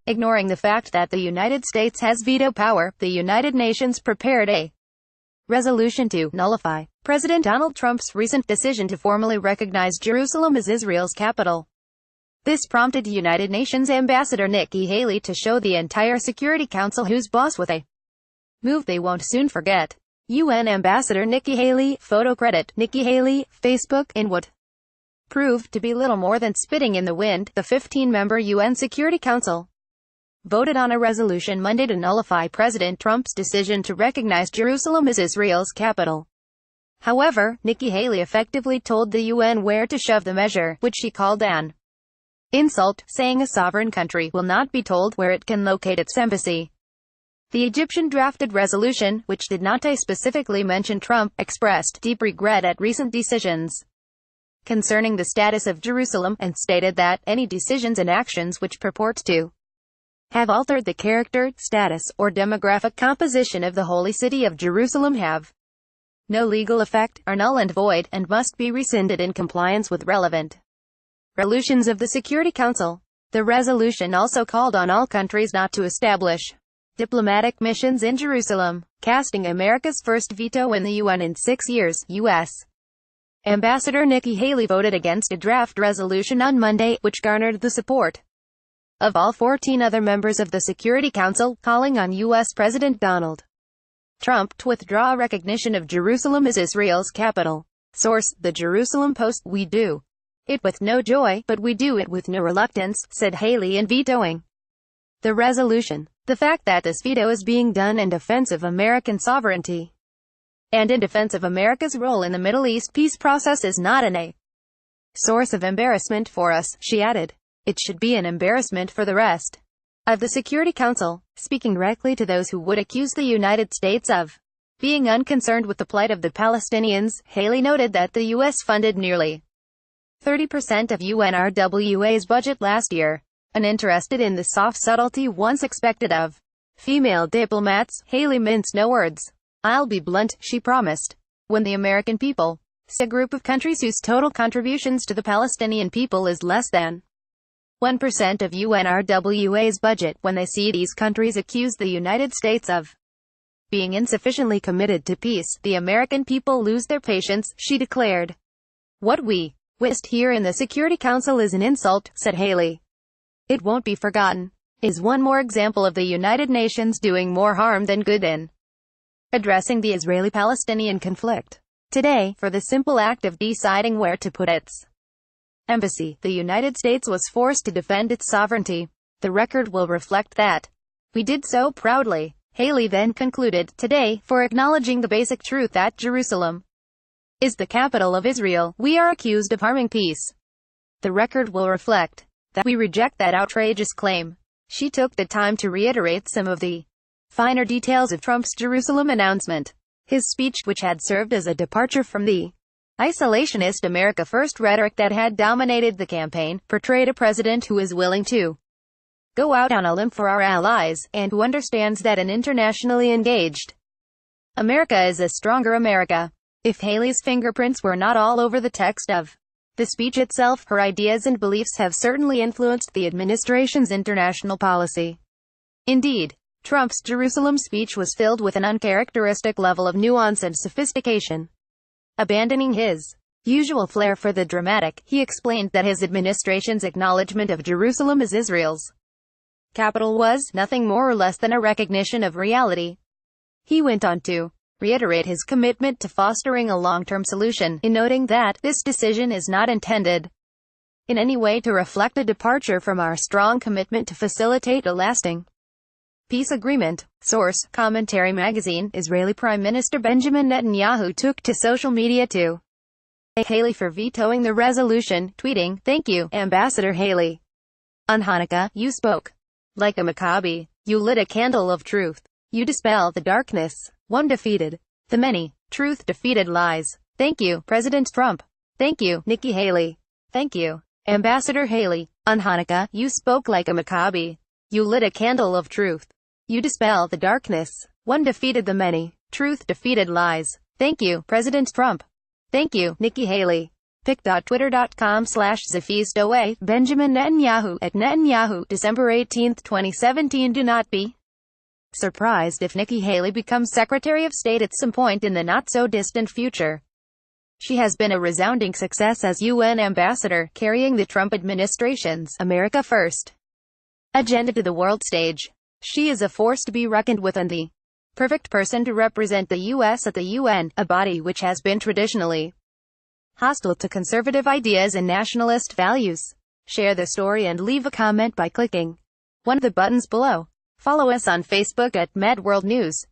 Ignoring the fact that the United States has veto power, the United Nations prepared a resolution to nullify President Donald Trump's recent decision to formally recognize Jerusalem as Israel's capital. This prompted United Nations Ambassador Nikki Haley to show the entire Security Council who's boss with a move they won't soon forget. UN Ambassador Nikki Haley, photo credit, Nikki Haley, Facebook. In what proved to be little more than spitting in the wind, the 15-member UN Security Council voted on a resolution Monday to nullify President Trump's decision to recognize Jerusalem as Israel's capital. However, Nikki Haley effectively told the UN where to shove the measure, which she called an insult, saying a sovereign country will not be told where it can locate its embassy. The Egyptian-drafted resolution, which did not specifically mention Trump, expressed deep regret at recent decisions concerning the status of Jerusalem, and stated that any decisions and actions which purport to have altered the character, status, or demographic composition of the holy city of Jerusalem have no legal effect, are null and void, and must be rescinded in compliance with relevant resolutions of the Security Council. The resolution also called on all countries not to establish diplomatic missions in Jerusalem, casting America's first veto in the UN in 6 years. U.S. Ambassador Nikki Haley voted against a draft resolution on Monday, which garnered the support of all 14 other members of the Security Council, calling on U.S. President Donald Trump to withdraw recognition of Jerusalem as Israel's capital. Source: The Jerusalem Post. "We do it with no joy, but we do it with no reluctance," said Haley in vetoing the resolution. The fact that this veto is being done in defense of American sovereignty and in defense of America's role in the Middle East peace process is not a source of embarrassment for us, she added. It should be an embarrassment for the rest of the Security Council. Speaking directly to those who would accuse the United States of being unconcerned with the plight of the Palestinians, Haley noted that the U.S. funded nearly 30% of UNRWA's budget last year. Uninterested in the soft subtlety once expected of female diplomats, Haley minced no words. "I'll be blunt," she promised. "When the American people see a group of countries whose total contributions to the Palestinian people is less than 1% of UNRWA's budget, when they see these countries accuse the United States of being insufficiently committed to peace, the American people lose their patience," she declared. "What we witnessed here in the Security Council is an insult," said Haley. "It won't be forgotten. It is one more example of the United Nations doing more harm than good in addressing the Israeli-Palestinian conflict. Today, for the simple act of deciding where to put its embassy, the United States was forced to defend its sovereignty. The record will reflect that. We did so proudly." Haley then concluded, "Today, for acknowledging the basic truth that Jerusalem is the capital of Israel, we are accused of harming peace. The record will reflect that we reject that outrageous claim." She took the time to reiterate some of the finer details of Trump's Jerusalem announcement. His speech, which had served as a departure from the isolationist America First rhetoric that had dominated the campaign, portrayed a president who is willing to go out on a limb for our allies, and who understands that an internationally engaged America is a stronger America. If Haley's fingerprints were not all over the text of the speech itself, her ideas and beliefs have certainly influenced the administration's international policy. Indeed, Trump's Jerusalem speech was filled with an uncharacteristic level of nuance and sophistication. Abandoning his usual flair for the dramatic, he explained that his administration's acknowledgement of Jerusalem as Israel's capital was nothing more or less than a recognition of reality. He went on to reiterate his commitment to fostering a long-term solution, in noting that this decision is not intended in any way to reflect a departure from our strong commitment to facilitate a lasting peace agreement. Source: Commentary Magazine. Israeli Prime Minister Benjamin Netanyahu took to social media to thank Haley for vetoing the resolution, tweeting, "Thank you, Ambassador Haley. On Hanukkah, you spoke like a Maccabi. You lit a candle of truth. You dispel the darkness. One defeated the many. Truth defeated lies. Thank you, President Trump. Thank you, Nikki Haley. Thank you, Ambassador Haley. On Hanukkah, you spoke like a Maccabi. You lit a candle of truth. You dispel the darkness. One defeated the many. Truth defeated lies. Thank you, President Trump. Thank you, Nikki Haley." pic.twitter.com/Zafistoway, Benjamin Netanyahu, at Netanyahu, December 18, 2017. Do not be surprised if Nikki Haley becomes Secretary of State at some point in the not-so-distant future. She has been a resounding success as UN ambassador, carrying the Trump administration's America First agenda to the world stage. She is a force to be reckoned with and the perfect person to represent the U.S. at the UN, a body which has been traditionally hostile to conservative ideas and nationalist values. Share the story and leave a comment by clicking one of the buttons below. Follow us on Facebook at MedWorld News.